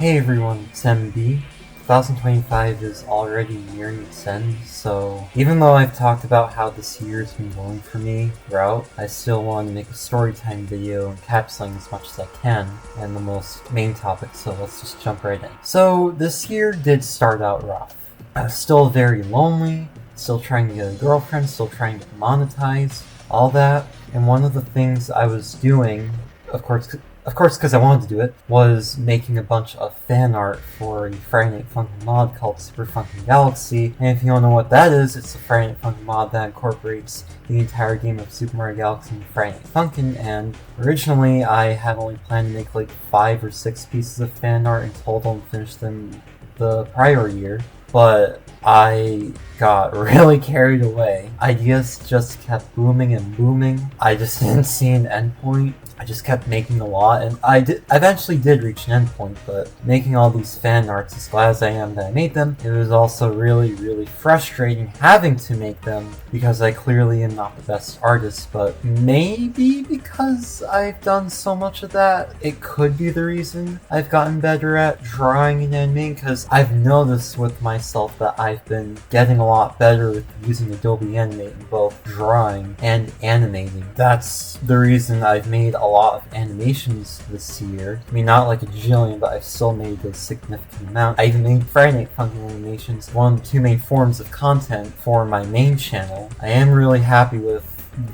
Hey everyone, it's MB. 2025 is already nearing its end, so even though I've talked about how this year's been going for me throughout, I still want to make a storytime video encapsulating as much as I can and the most main topics, so let's just jump right in. So this year did start out rough. I was still very lonely, still trying to get a girlfriend, still trying to monetize, all that, and one of the things I was doing, of course because I wanted to do it, was making a bunch of fan art for a Friday Night Funkin' mod called Super Funkin' Galaxy. And if you don't know what that is, it's a Friday Night Funkin' mod that incorporates the entire game of Super Mario Galaxy and Friday Night Funkin'. And originally I had only planned to make like 5 or 6 pieces of fan art in total and finish them the prior year. But I got really carried away. Ideas just kept booming and booming. I just didn't see an endpoint. I just kept making a lot, and I eventually did reach an endpoint, but making all these fan arts, as glad as I am that I made them, it was also really, really frustrating having to make them, because I clearly am not the best artist, but maybe because I've done so much of that, it could be the reason I've gotten better at drawing and animating, because I've noticed with myself that I've been getting a lot better with using Adobe Animate in both drawing and animating. That's the reason I've made a lot of animations this year. I mean, not like a jillion, but I've still made a significant amount. I even made Friday Night Funkin' animations, one of the 2 main forms of content for my main channel. I am really happy with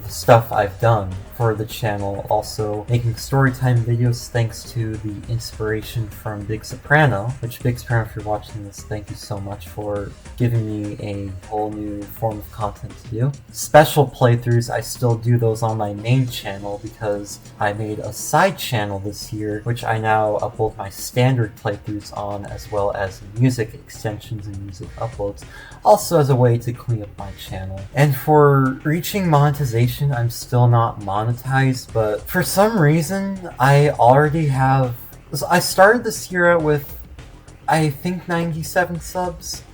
the stuff I've done for the channel, also making storytime videos thanks to the inspiration from Big Soprano, which Big Soprano, if you're watching this, thank you so much for giving me a whole new form of content to do. Special playthroughs, I still do those on my main channel because I made a side channel this year, which I now upload my standard playthroughs on, as well as music extensions and music uploads, also as a way to clean up my channel. And for reaching monetization, I'm still not monetized, but for some reason I already have. I started this year out with, I think, 97 subs,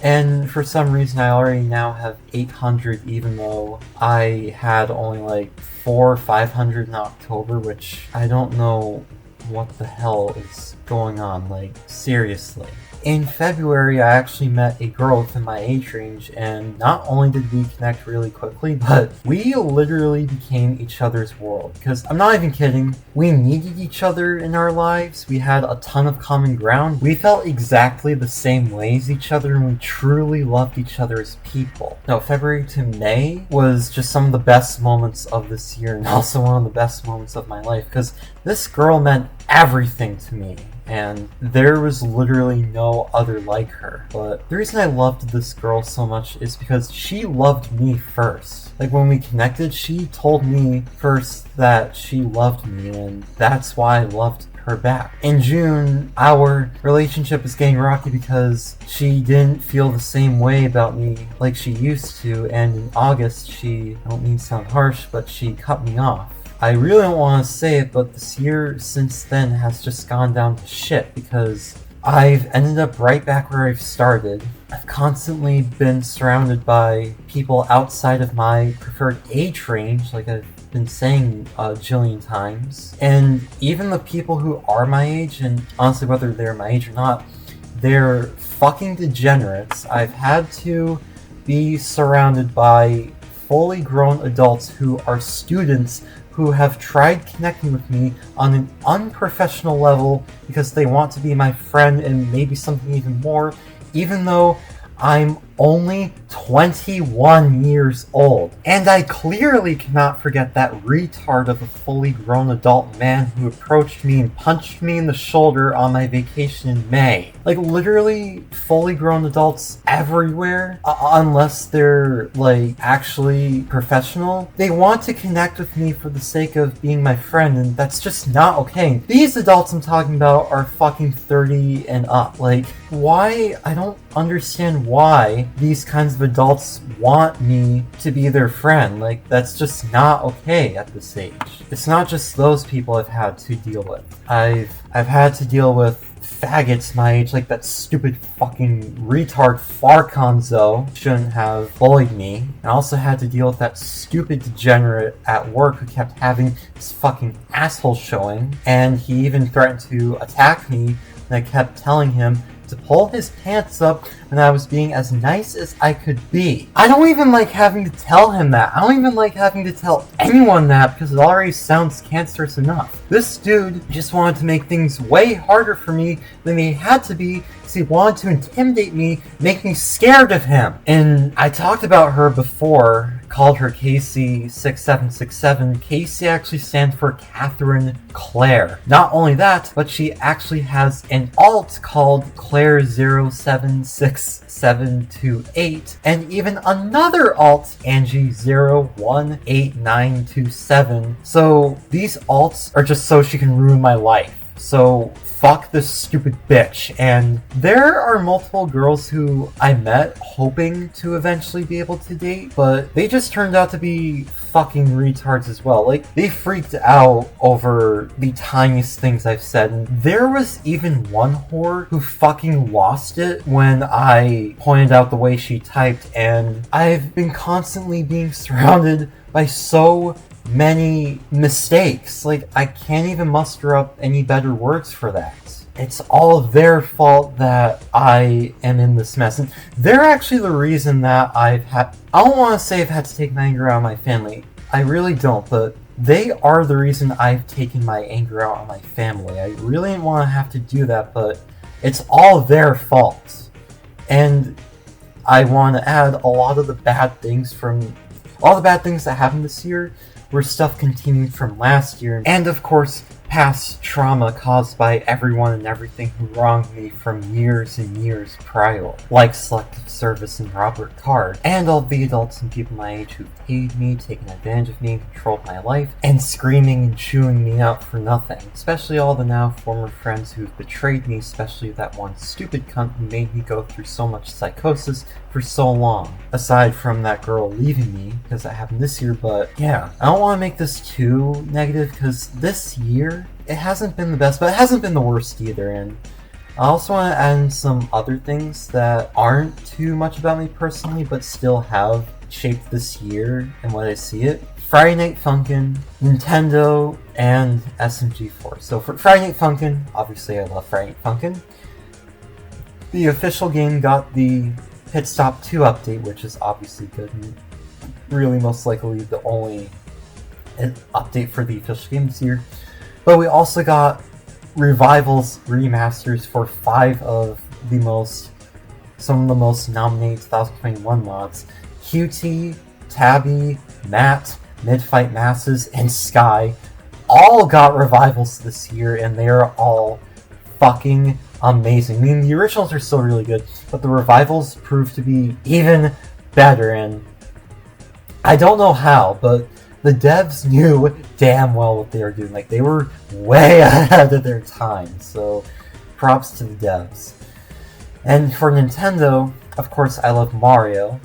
and for some reason I already now have 800, even though I had only like 400 or 500 in October, which I don't know what the hell is going on, like seriously. In February, I actually met a girl within my age range, and not only did we connect really quickly, but we literally became each other's world. Because I'm not even kidding, we needed each other in our lives, we had a ton of common ground, we felt exactly the same way as each other, and we truly loved each other as people. Now, February to May was just some of the best moments of this year, and also one of the best moments of my life, because this girl meant everything to me. And there was literally no other like her. But the reason I loved this girl so much is because she loved me first. Like, when we connected, she told me first that she loved me, and that's why I loved her back. In June, our relationship was getting rocky because she didn't feel the same way about me like she used to, and in August, I don't mean to sound harsh, but she cut me off. I really don't want to say it, but this year since then has just gone down to shit because I've ended up right back where I've started. I've constantly been surrounded by people outside of my preferred age range, like I've been saying a jillion times. And even the people who are my age, and honestly whether they're my age or not, they're fucking degenerates. I've had to be surrounded by fully grown adults who are students who have tried connecting with me on an unprofessional level because they want to be my friend and maybe something even more, even though I'm only 21 years old. And I clearly cannot forget that retard of a fully grown adult man who approached me and punched me in the shoulder on my vacation in May. Like, literally fully grown adults everywhere, unless they're like actually professional, they want to connect with me for the sake of being my friend, and that's just not okay. These adults I'm talking about are fucking 30 and up. Like, why? I don't understand why these kinds of adults want me to be their friend. Like, that's just not okay at this age. It's not just those people I've had to deal with. I've had to deal with faggots my age, like that stupid fucking retard Farconzo shouldn't have bullied me. I also had to deal with that stupid degenerate at work who kept having his fucking asshole showing, and he even threatened to attack me and I kept telling him to pull his pants up when I was being as nice as I could be. I don't even like having to tell him that. I don't even like having to tell anyone that because it already sounds cancerous enough. This dude just wanted to make things way harder for me than they had to be because he wanted to intimidate me, make me scared of him. And I talked about her before, called her Casey6767. Casey actually stands for Catherine Claire. Not only that, but she actually has an alt called Claire076728, and even another alt, Angie018927. So these alts are just so she can ruin my life. So fuck this stupid bitch. And there are multiple girls who I met hoping to eventually be able to date, but they just turned out to be fucking retards as well. Like, they freaked out over the tiniest things I've said. And there was even one whore who fucking lost it when I pointed out the way she typed, and I've been constantly being surrounded by so many mistakes. Like, I can't even muster up any better words for that. It's all their fault that I am in this mess. And they're actually the reason that I don't want to say I've had to take my anger out on my family. I really don't, but they are the reason I've taken my anger out on my family. I really didn't want to have to do that, but it's all their fault. And I want to add all the bad things that happened this year were stuff continued from last year, and of course, past trauma caused by everyone and everything who wronged me from years and years prior, like selective service and Robert Card, and all the adults and people my age who paid me, taken advantage of me, and controlled my life, and screaming and chewing me out for nothing. Especially all the now former friends who've betrayed me, especially that one stupid cunt who made me go through so much psychosis for so long. Aside from that girl leaving me, because that happened this year, but yeah. I don't want to make this too negative, because this year, it hasn't been the best, but it hasn't been the worst either, and I also want to add in some other things that aren't too much about me personally, but still have shaped this year and what I see it. Friday Night Funkin', Nintendo, and SMG4. So for Friday Night Funkin', obviously I love Friday Night Funkin'. The official game got the Pit Stop 2 update, which is obviously good, and really most likely the only update for the official game this year. But we also got revivals, remasters for some of the most nominated 2021 mods. QT, Tabby, Matt, Midfight Masses, and Sky all got revivals this year, and they are all fucking amazing. I mean, the originals are still really good, but the revivals proved to be even better, and I don't know how, but the devs knew damn well what they were doing. Like, they were way ahead of their time, so props to the devs. And for Nintendo, of course, I love Mario.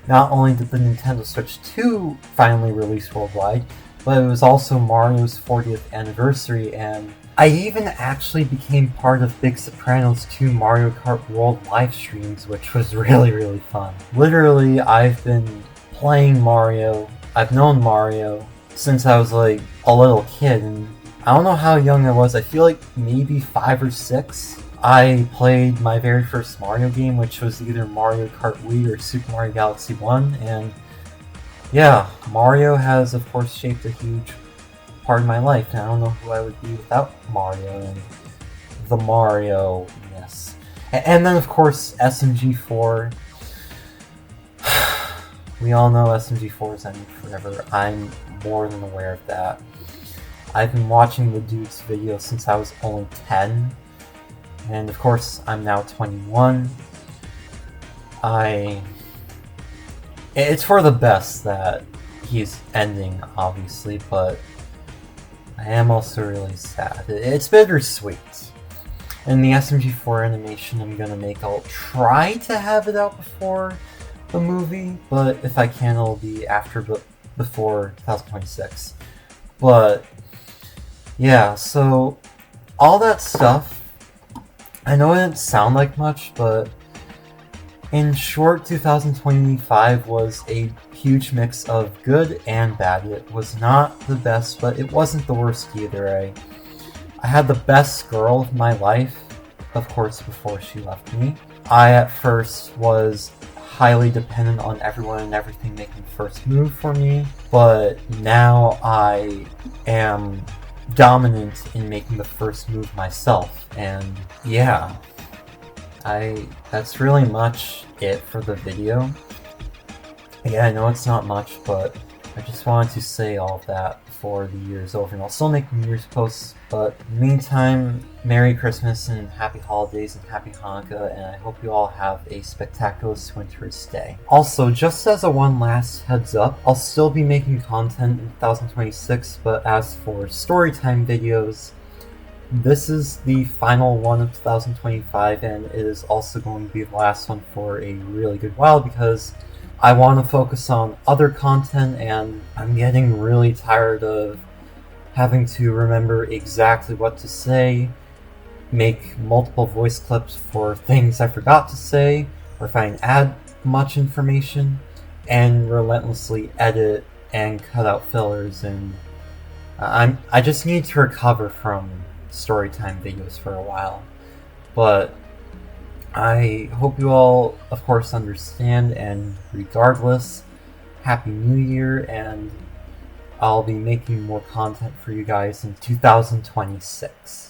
Not only did the Nintendo Switch 2 finally release worldwide, but it was also Mario's 40th anniversary, and I even actually became part of Big Soprano's 2 Mario Kart World live streams, which was really, really fun. Literally, I've been playing Mario. I've known Mario since I was like a little kid, and I don't know how young I was. I feel like maybe 5 or 6. I played my very first Mario game, which was either Mario Kart Wii or Super Mario Galaxy 1, and yeah, Mario has of course shaped a huge part of my life, and I don't know who I would be without Mario and the Mario-ness. And then of course SMG4. We all know SMG4 is ending forever. I'm more than aware of that. I've been watching the dude's videos since I was only 10. And of course, I'm now 21. It's for the best that he's ending, obviously, but I am also really sad. It's bittersweet. And the SMG4 animation I'm gonna make, I'll try to have it out before the movie, but if I can, it'll be before 2026. But yeah, so all that stuff, I know it didn't sound like much, but in short, 2025 was a huge mix of good and bad. It was not the best, but it wasn't the worst either. I had the best girl of my life of course, before she left me. I, at first, was highly dependent on everyone and everything making the first move for me, but now I am dominant in making the first move myself, and yeah, that's really much it for the video. Yeah, I know it's not much, but I just wanted to say all of that before the year is over, and I'll still make New Year's posts, but in the meantime, Merry Christmas and Happy Holidays and Happy Hanukkah, and I hope you all have a spectacular winter's day. Also, just as a one last heads up, I'll still be making content in 2026, but as for storytime videos, this is the final one of 2025, and it is also going to be the last one for a really good while, because I want to focus on other content, and I'm getting really tired of having to remember exactly what to say, make multiple voice clips for things I forgot to say, or if I add much information, and relentlessly edit and cut out fillers, and I just need to recover from storytime videos for a while. But I hope you all, of course, understand, and regardless, Happy New Year, and I'll be making more content for you guys in 2026.